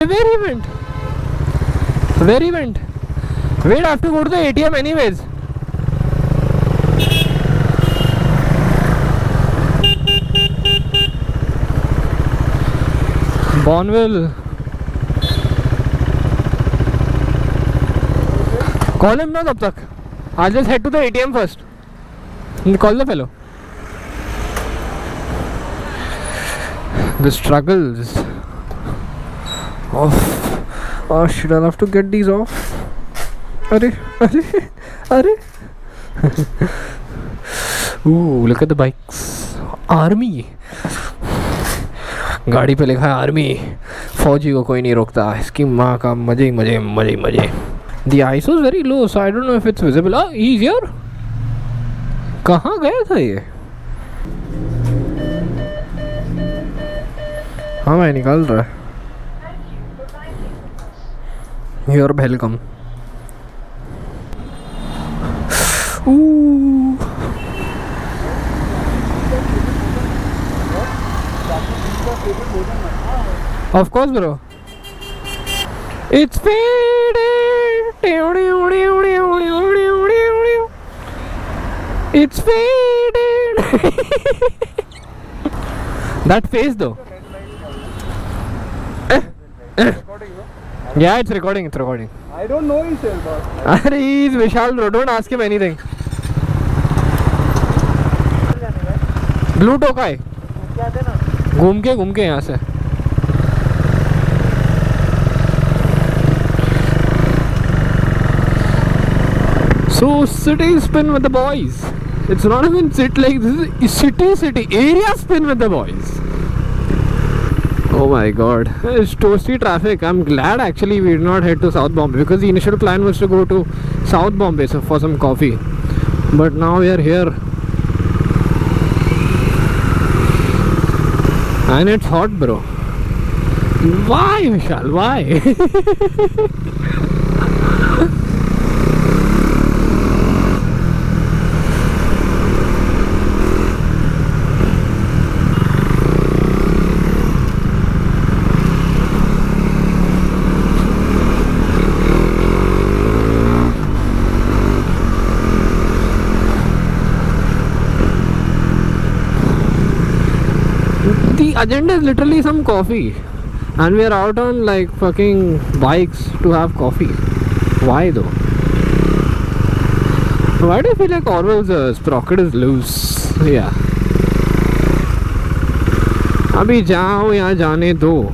Where he went? Where he went? Wait, I have to go to the ATM anyways. Bonville. Call him now, tab tak. I'll just head to the ATM first. Call the fellow. The struggles of... Oh shit, I'll have to get these off. Are. Ooh, look at the bikes. Army. गाड़ी पे लिखा है army. फौजी को कोई नहीं रोकता. इसकी माँ का मजे मजे मजे मजे. The ISO is very low, so I don't know if it's visible. Ah, he's here. कहाँ गया था ये? हाँ भाई निकाल रहा है. You're welcome. Ooh. Of course, bro. It's faded. It's faded. That face though. Yeah, it's recording. It's recording. I don't know himself, boss. He's Vishal, bro. Don't ask him anything. Blue Tokai. घूम के यहाँ से. So city spin with the boys. It's not even sit like this is city area spin with the boys. Oh my god, it's toasty traffic. I'm glad actually we did not head to South Bombay because the initial plan was to go to South Bombay for some coffee. But now we are here. And it's hot, bro. Why, Vishal? Why? The agenda is literally some coffee, and we are out on like fucking bikes to have coffee. Why though? Why do I feel like Orwell's sprocket is loose? Yeah. अभी जाओ यहाँ जाने दो.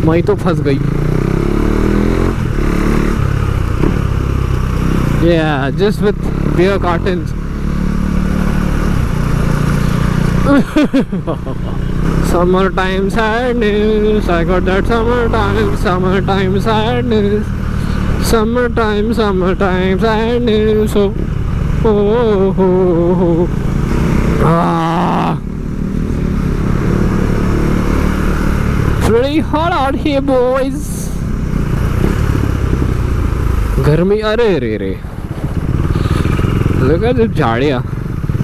मैं तो फंस गई. Yeah, just with beer cartons. Summertime sadness, I got that summertime sadness. Summertime sadness. Oh. Ah. It's really hot out here, boys. गर्मी अरे रे. Look at the jhadia.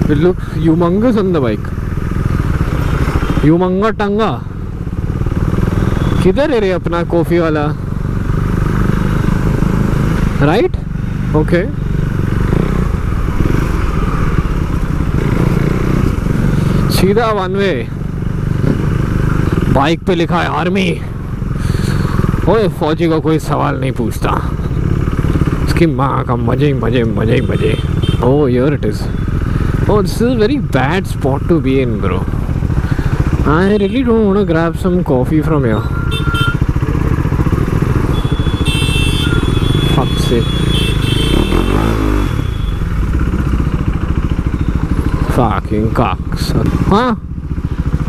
It looks humongous on the bike. यूमंगा टंगा. किधर है रे अपना coffee वाला? Right? Okay. सीधा वन वे. बाइक पे लिखा है आर्मी. ओए फौजी को कोई सवाल नहीं पूछता. इसकी माँ का मजे मजे मजे मजे. Oh, here it is. Oh, this is a very bad spot to be in, bro. I really don't want to grab some coffee from here. Fuck's sake. Fucking cocks. Huh?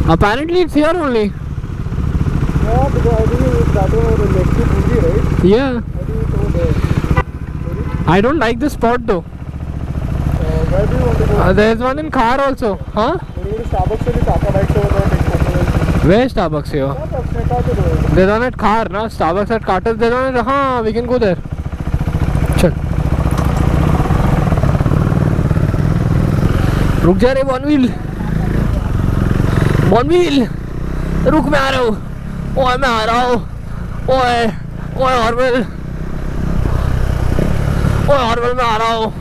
Apparently it's here only. Yeah, because I think it's that one over next to Fuji, right? Yeah. I think it's over there. I don't like this spot though. Where do you want to go? There's one in car also. Huh? When you go to Starbucks, you take a bike over there. Where is Starbucks here? There's one at car, na? Starbucks at Carter's. There's one at... हाँ, we can go there. चल. रुक जा रे बॉनवील. बॉनवील. रुक मैं आ रहा हूँ. ओए मैं आ रहा हूँ, ओए ओए ऑर्वेल, ओए ऑर्वेल मैं आ रहा हूँ।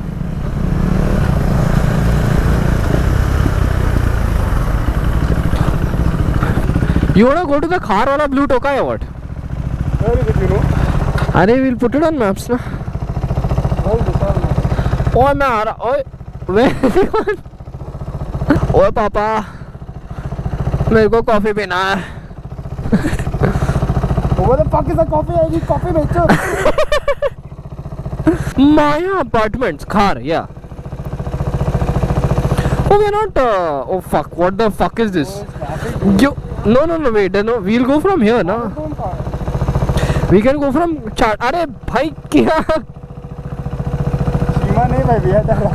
You wanna go to the car wala blue Tokai or what? Where is it, you know? अरे we'll put it on maps ना। Hold this on. ओए मैं आ रहा, ओए where is he gone? ओए पापा मेरे को कॉफी पीना है। Where the fuck is the coffee? I need coffee, बेचो। Maya apartments, car, yeah. Oh, we're not. Oh fuck! What the fuck is this? You. No, wait. No, we'll go from here, na. We can go from Chart. अरे भाई क्या? सीमा नहीं भाई भैया डरा।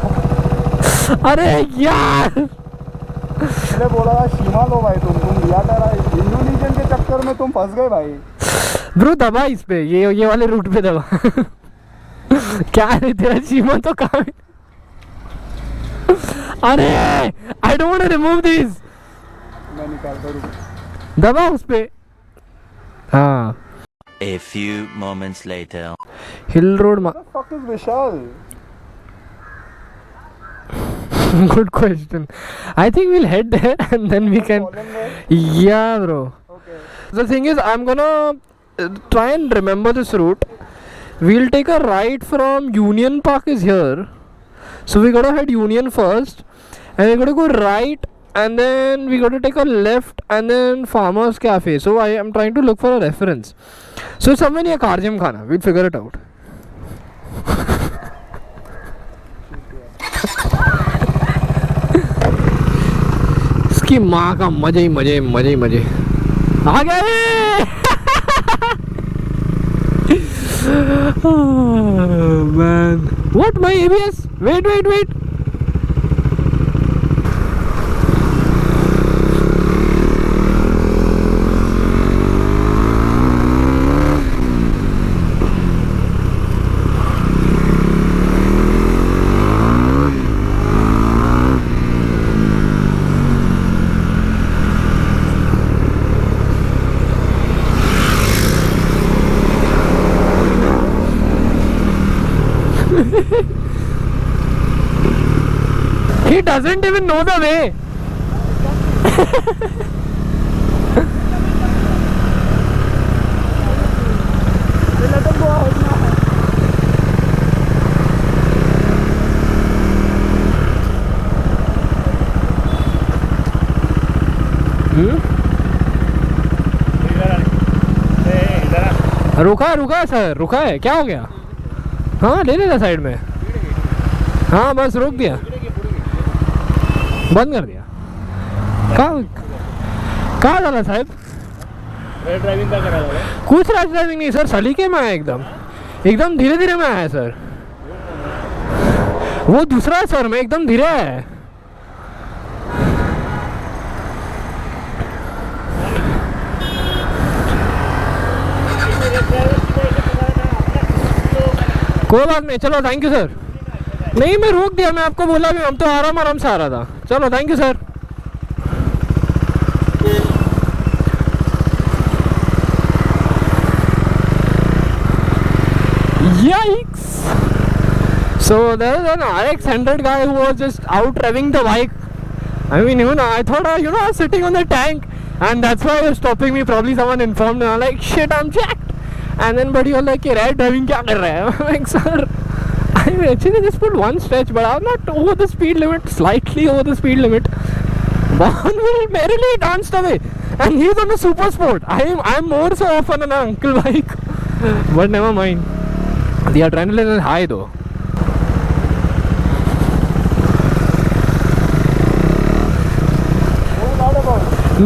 अरे यार। मैंने बोला था सीमा लो भाई तुम भैया डरा। इंडोनेशियन के चक्कर में तुम फंस गए भाई। ब्रो दबा इस पे, ये वाले रूट पे दबा। क्या है तेरा सीमा तो कहाँ है? अरे I don't want to remove these. मैं निकालता हूँ। दबा उस पे। हाँ। A few moments later. Hill Road. What the fuck is Vishal? Good question. I think we'll head there and then we can. Yeah, bro. Okay. The thing is, I'm gonna try and remember this route. We'll take a right from Union Park is here. So we gotta head Union first. And we gotta go right. And then we gotta take a left. And then Farmer's Cafe. So I am trying to look for a reference. So somewhere near Karjam Khana. We'll figure it out. इसकी माँ का मजे ही मजे मजे ही मजे आ गए। Oh, man. What my ABS? Wait. He doesn't even know the way. Let him go out now. रुका sir, रुका है, क्या हो गया? हाँ ले लेना साइड में। हाँ बस रोक दिया, बंद कर दिया। कहाँ डाला साहब? ड्राइविंग का करा था। कुछ रैश ड्राइविंग नहीं सर, सलीके में आया एकदम धीरे धीरे में आया सर। वो दूसरा है सर, मैं एकदम धीरे है। कोई बात नहीं, चलो थैंक यू सर। नहीं मैं रोक दिया, मैं आपको बोला भी, हम तो आराम से आ रहा था। चलो thank you sir. Yikes! So there is an RX-100 guy who was just out revving the bike. I mean, I thought, I was sitting on the tank, and that's why he was stopping me. Probably someone informed me. I'm like, shit, I'm jacked. And then buddy was like, red driving क्या कर रहा है? I'm like, sir, I actually just put one stretch, but I'm not over the speed limit, slightly over the speed limit. One will merrily danced away, and he's on a super sport. I'm more so off on an uncle bike, but never mind. The adrenaline is high though.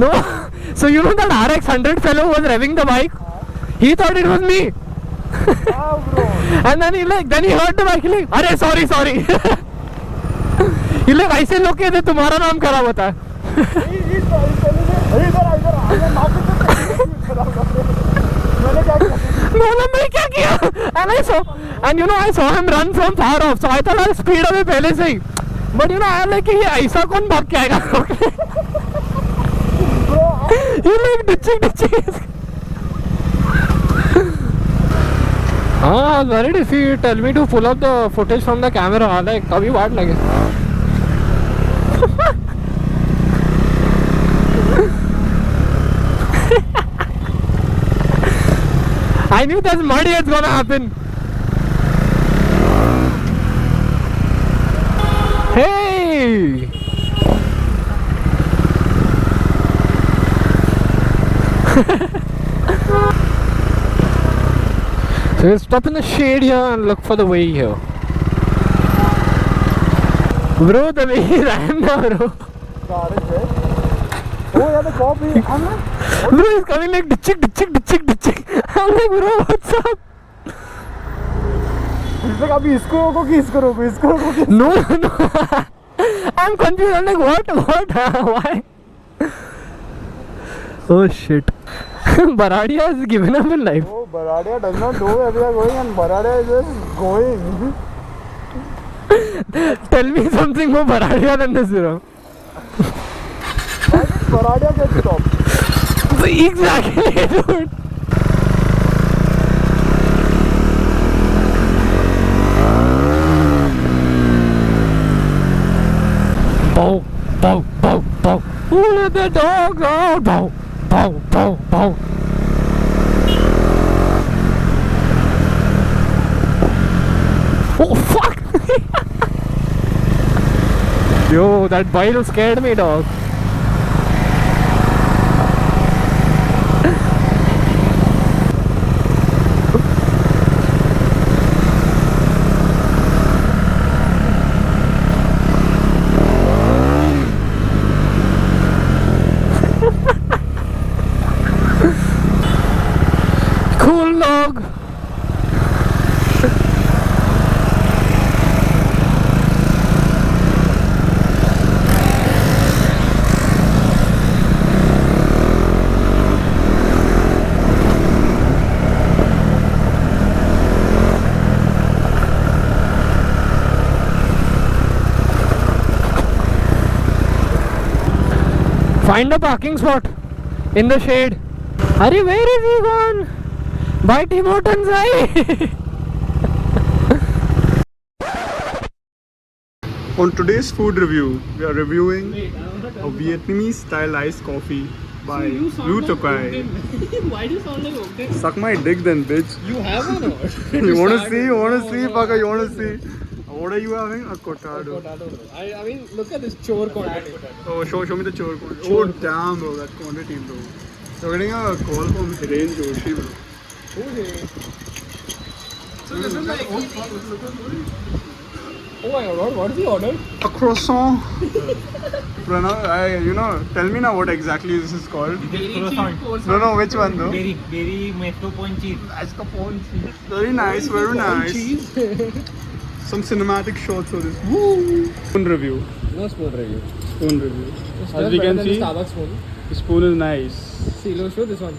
No, so that RX-100 fellow was revving the bike. He thought it was me. हाँ bro. And then he heard the bike. He like, अरे sorry. He like, ऐसे लोग कहते तुम्हारा नाम खराब होता है। मैंने क्या किया? And I saw him run from far off, so I thought I'll speed away पहले से ही. But I like ये ऐसा कौन भाग के आएगा? He like ditching. हाँ, worried if you tell me to pull up the footage from the camera, like कभी वाट लगे. I knew that muddy is gonna happen. Hey! So we'll stop in the shade here and look for the way here. Bro, the way is ran now, bro. Oh yeah, the coffee. I'm like, Bro, he's coming like ditchik. I'm like, bro, what's up? he's like, अभी इसको रोको कि इसको रोको, इसको रोको कि. No. I'm confused. I'm like, what? Why? Oh shit. Baradia has given up in life. Oh, Baradia does not know where we are going, and Baradia is just going. Tell me something more Baradia than this, bro. Why did Baradia get stopped? Exactly, dude. Bow. Who let the dogs out? Bow. Oh fuck! Yo, that bile scared me, dog. Cool dog. Find a parking spot in the shade. Hurry, where is he gone? By Tim Hortons, On today's food review, we are reviewing a Vietnamese style iced coffee by Tokai. Why do you sound like okay? Suck my dick then, bitch. You have one or You wanna see, fucker, you wanna see? What are you having? A cortado. I mean, look at this chore quantity. Oh, show me the chore quantity. Oh, damn, bro, that quantity, bro. You're getting a call from Hiren Joshi, bro. Okay. So this is like... Oh my god, what is he ordered? A croissant. Tell me now what exactly this is called. No, which one though? Very mascarpone cheese. Mascarpone cheese. Very nice, very nice. Cheese. Some cinematic shots of this. Woo! Spoon review. No spoon review. Spoon review. It's As we can see, Starbucks spoon. the spoon is nice. See, let's show this one.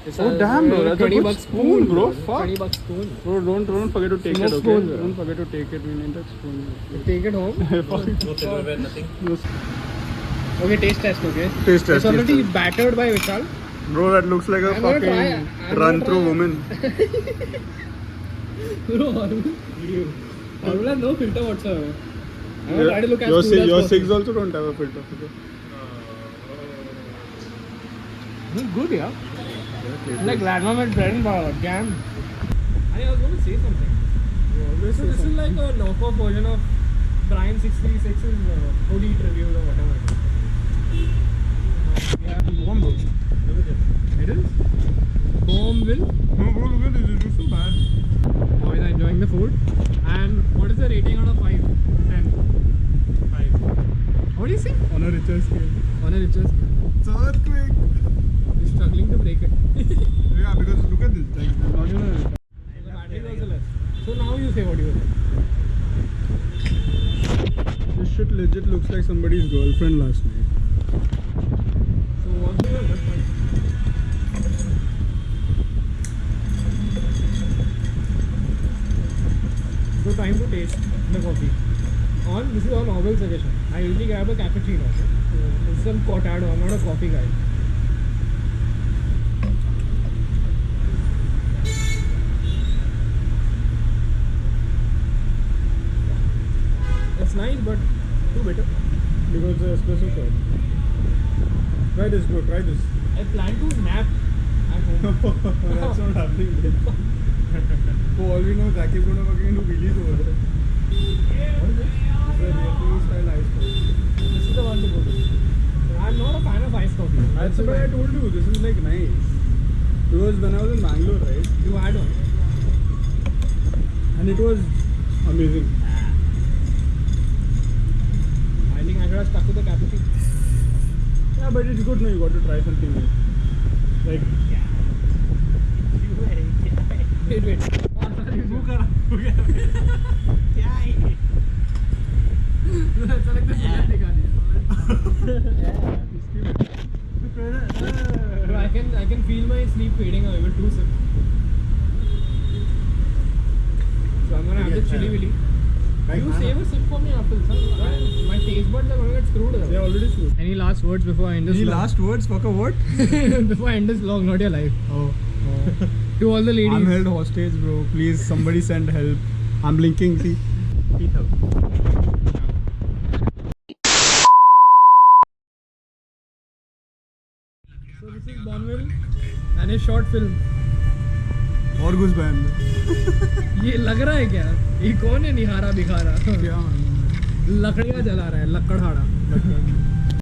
It's Oh damn, bro, that's a $20 good spoon, bro. Fuck. $20 spoon. Bro, don't forget to take Smoke it, okay? spoon, bro. Don't forget to take it. We need that spoon. Take it home. Fuck. No silverware, nothing. Okay, taste test, okay? Taste test. It's already battered by Vishal. Bro, that looks like a I'm gonna try it. fucking I'm run gonna through try it. woman. I will have no filter whatsoever. I will try to look as cool as Your possible. cigs also don't have a filter. Okay? Good, yeah. Like grandmother's bread and jam. I was going to say something. So this is like a knockoff version of Brian 636's Food Eat reviews or whatever. Yeah, Bomb, bro. it is. Bombville. No, bro, look at this. It looks so bad. Boys are enjoying the food. And what is the rating out of 5? 10. 5. What do you say? On a richer scale. On a richer scale. It's an earthquake. You're struggling to break it. Yeah, because look at this. Like, there's not even a... The battery is also less. So now you say what you will. This shit legit looks like somebody's girlfriend last night. So what's the best part? So time to taste the coffee. This is on Orwell's suggestion. I usually grab a cappuccino. This is some cortado. I'm not a coffee guy. It's nice, but too bitter. Because the espresso shot. Try this, bro. Try this. I plan to nap at home. That's not happening then. For all we know, Zakiy is gonna fucking do wheelies over there. What is it? It's a Vietnamese style ice coffee. This is the one to go to. I'm not a fan of iced coffee. That's why I told you this is like nice. Because when I was in Bangalore, right? You had one. And it was amazing. I think I should have stuck with the cappuccino. Yeah, but it's good now. You got to try something new. Like, Wait. Bro, I can feel my sleep fading away with 2 sips. So I'm gonna have the chili willy. You save a sip for me after this. Huh? My taste buds are gonna get screwed. they're already screwed. Any last words before I end this? Any vlog? last words? Fuck a what? Before I end this vlog, not your life. Oh. To all the ladies. I'm held hostage, bro. Please, somebody send help. I'm blinking. See. Peace out. So this is Bonville and his short film. और कुछ बहन ये लग रहा है क्या? ये कौन है निहारा बिखारा? क्या लकड़ियाँ जला रहा है, लकड़हाड़ा.